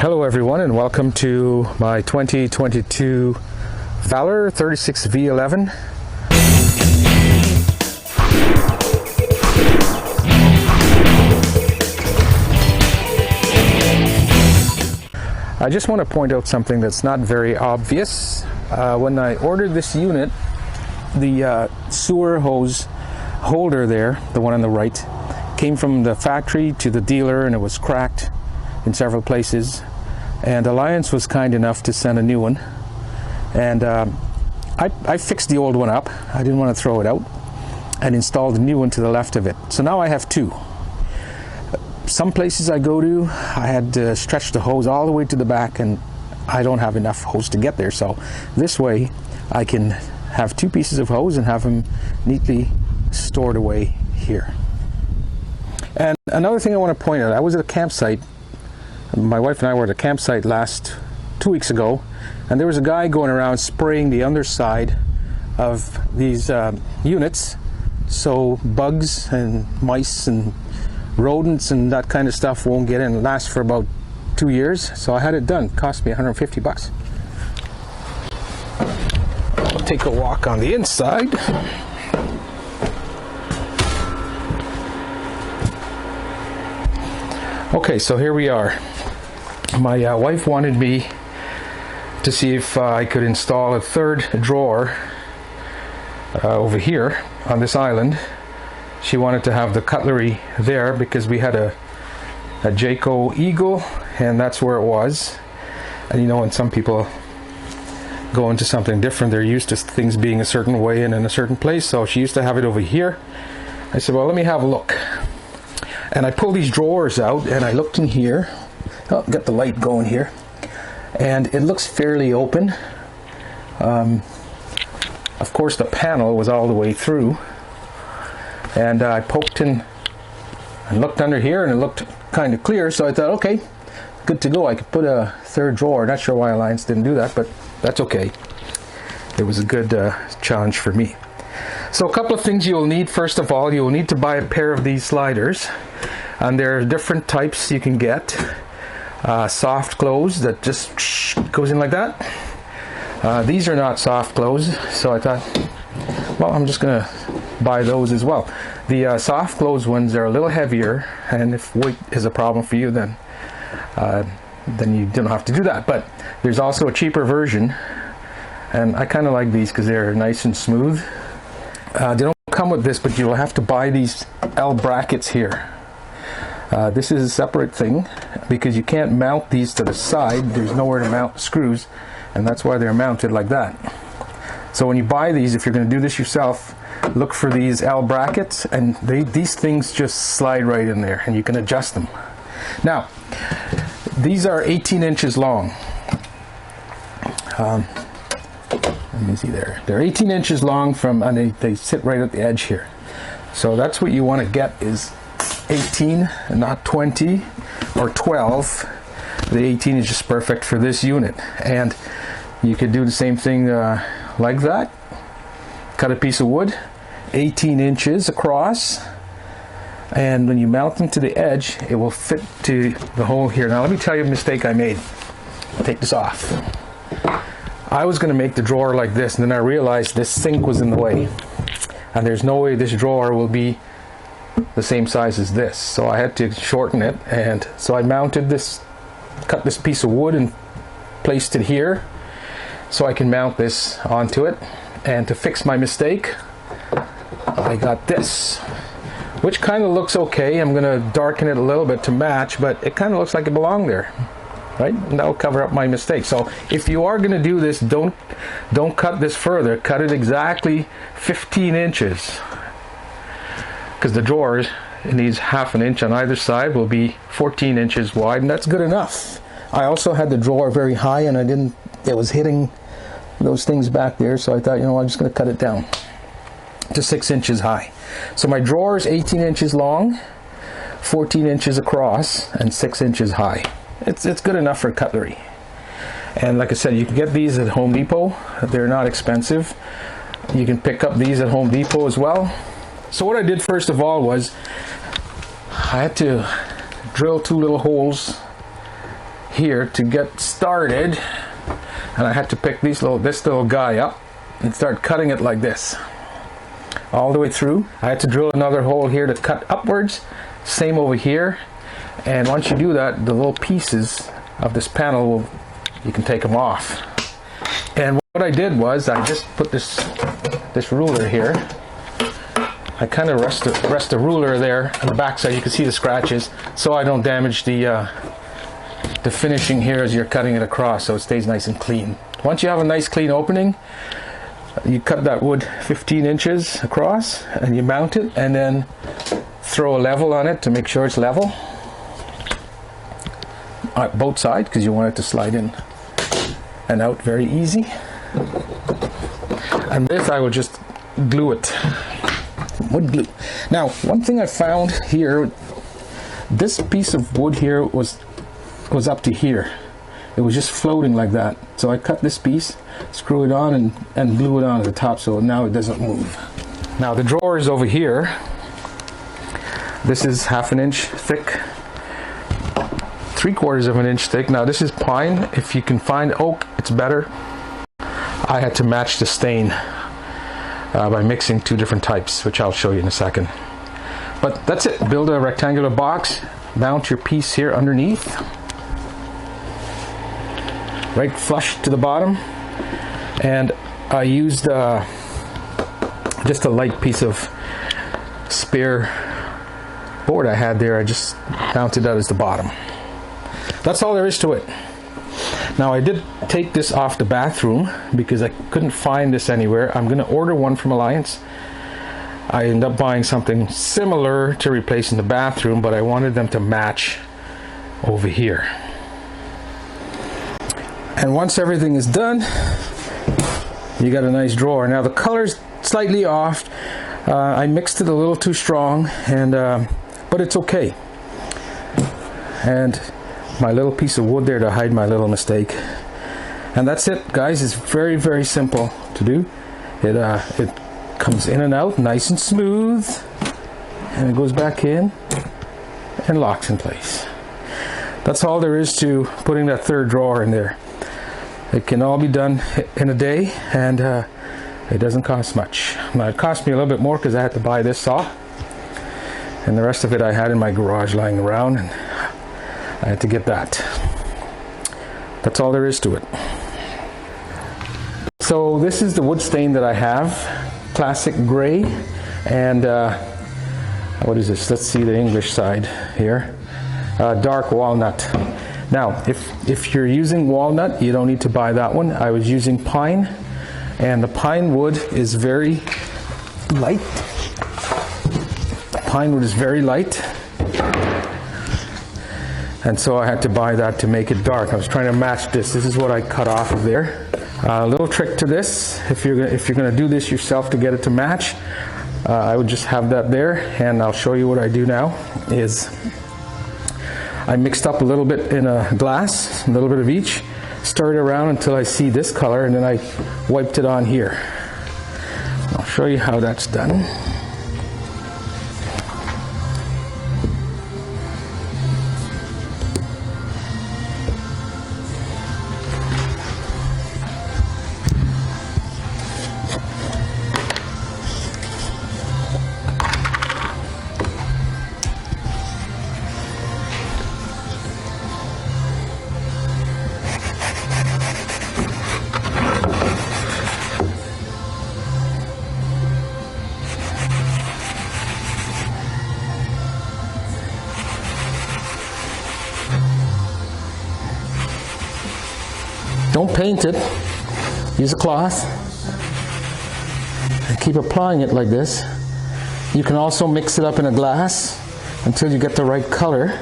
Hello everyone, and welcome to my 2022 Valor 36V11. I just want to point out something that's not very obvious. When I ordered this unit, the sewer hose holder there, the one on the right, came from the factory to the dealer and it was cracked in several places, and Alliance was kind enough to send a new one, and I fixed the old one up. I didn't want to throw it out, and installed a new one to the left of it. So now I have two. Some places I go to, I had to stretch the hose all the way to the back, and I don't have enough hose to get there. So this way I can have two pieces of hose and have them neatly stored away here. And another thing I want to point out, I was at a campsite. My wife and I were at a campsite 2 weeks ago, and there was a guy going around spraying the underside of these units so bugs and mice and rodents and that kind of stuff won't get in. It lasts for about 2 years, so I had it done. It cost me $150. I'll take a walk on the inside. Okay, so here we are. My wife wanted me to see if I could install a third drawer over here on this island. She wanted to have the cutlery there because we had a Jayco Eagle, and that's where it was. And you know, when some people go into something different, they're used to things being a certain way and in a certain place, so she used to have it over here. I said, well, let me have a look. And I pulled these drawers out and I looked in here. Oh, got the light going here, and it looks fairly open. Of course, the panel was all the way through, and I poked in and looked under here, and it looked kind of clear. So I thought, okay, good to go. I could put a third drawer. Not sure why Alliance didn't do that, but that's okay. It was a good challenge for me. So a couple of things you will need. First of all, you will need to buy a pair of these sliders, and there are different types you can get. Soft close that just goes in like that. These are not soft close, so I thought, well, I'm just gonna buy those as well. The soft close ones are a little heavier, and if weight is a problem for you, then you don't have to do that. But there's also a cheaper version, and I kind of like these because they're nice and smooth. They don't come with this, but you'll have to buy these L brackets here. This is a separate thing because you can't mount these to the side. There's nowhere to mount screws, and that's why they're mounted like that. So when you buy these, if you're going to do this yourself, look for these L brackets, and these things just slide right in there, and you can adjust them. Now, these are 18 inches long. Let me see there. They're 18 inches long and they sit right at the edge here. So that's what you want to get, is 18 and not 20 or 12. The 18 is just perfect for this unit, and you could do the same thing like that. Cut a piece of wood 18 inches across, and when you mount them to the edge, it will fit to the hole here. Now let me tell you a mistake I made. I'll take this off. I was going to make the drawer like this, and then I realized this sink was in the way, and there's no way this drawer will be the same size as this, so I had to shorten it. And so I mounted this, cut this piece of wood and placed it here so I can mount this onto it. And to fix my mistake, I got this, which kind of looks okay. I'm going to darken it a little bit to match, but it kind of looks like it belonged there, right? And that'll cover up my mistake. So if you are going to do this, don't cut this further. Cut it exactly 15 inches. Because the drawer needs ½ an inch on either side, will be 14 inches wide, and that's good enough. I also had the drawer very high, and it was hitting those things back there, so I thought, you know, I'm just going to cut it down to 6 inches high. So my drawer is 18 inches long, 14 inches across, and 6 inches high. It's good enough for cutlery. And like I said, you can get these at Home Depot. They're not expensive. You can pick up these at Home Depot as well. So what I did first of all was I had to drill 2 little holes here to get started, and I had to pick this little guy up and start cutting it like this all the way through. I had to drill another hole here to cut upwards, same over here, and once you do that, the little pieces of this panel you can take them off. And what I did was I just put this ruler here. I kind of rest the ruler there on the back side. You can see the scratches, so I don't damage the finishing here as you're cutting it across, so it stays nice and clean. Once you have a nice clean opening, you cut that wood 15 inches across and you mount it, and then throw a level on it to make sure it's level on both sides, because you want it to slide in and out very easy. And this I will just glue it, wood glue. Now, one thing I found here, this piece of wood here was up to here. It was just floating like that. So I cut this piece, screw it on, and glue it on at the top, so now it doesn't move. Now the drawer is over here. This is 1/2 inch thick, 3/4 inch thick. Now this is pine. If you can find oak, it's better. I had to match the stain by mixing 2 different types, which I'll show you in a second. But that's it. Build a rectangular box, mount your piece here underneath, right flush to the bottom, and I used just a light piece of spare board I had there. I just mounted that as the bottom. That's all there is to it. Now I did take this off the bathroom because I couldn't find this anywhere. I'm going to order one from Alliance. I ended up buying something similar to replace in the bathroom, but I wanted them to match over here. And once everything is done, you got a nice drawer. Now the color's slightly off. I mixed it a little too strong, and but it's okay. And my little piece of wood there to hide my little mistake. And that's it, guys. It's very, very simple to do. It comes in and out nice and smooth, and it goes back in and locks in place. That's all there is to putting that third drawer in there. It can all be done in a day, and it doesn't cost much. Now, it cost me a little bit more because I had to buy this saw, and the rest of it I had in my garage lying around, and I had to get that. That's all there is to it. So this is the wood stain that I have, classic gray, and what is this? Let's see the English side here. Dark walnut. Now, if you're using walnut, you don't need to buy that one. I was using pine, and the pine wood is very light. Pine wood is very light, and so I had to buy that to make it dark. I was trying to match this. This is what I cut off of there. A little trick to this: if you're going to do this yourself to get it to match, I would just have that there, and I'll show you what I do now. Is I mixed up a little bit in a glass, a little bit of each, stirred it around until I see this color, and then I wiped it on here. I'll show you how that's done. Don't paint it. Use a cloth and keep applying it like this. You can also mix it up in a glass until you get the right color.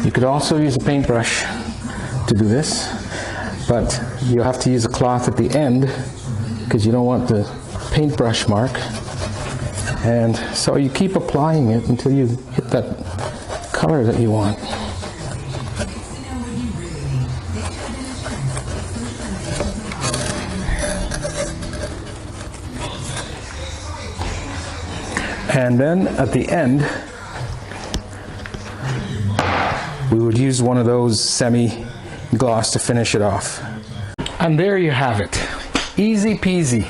You could also use a paintbrush to do this, but you'll have to use a cloth at the end because you don't want the paintbrush mark. And so you keep applying it until you hit that color that you want. And then at the end, we would use one of those semi-gloss to finish it off. And there you have it. Easy peasy.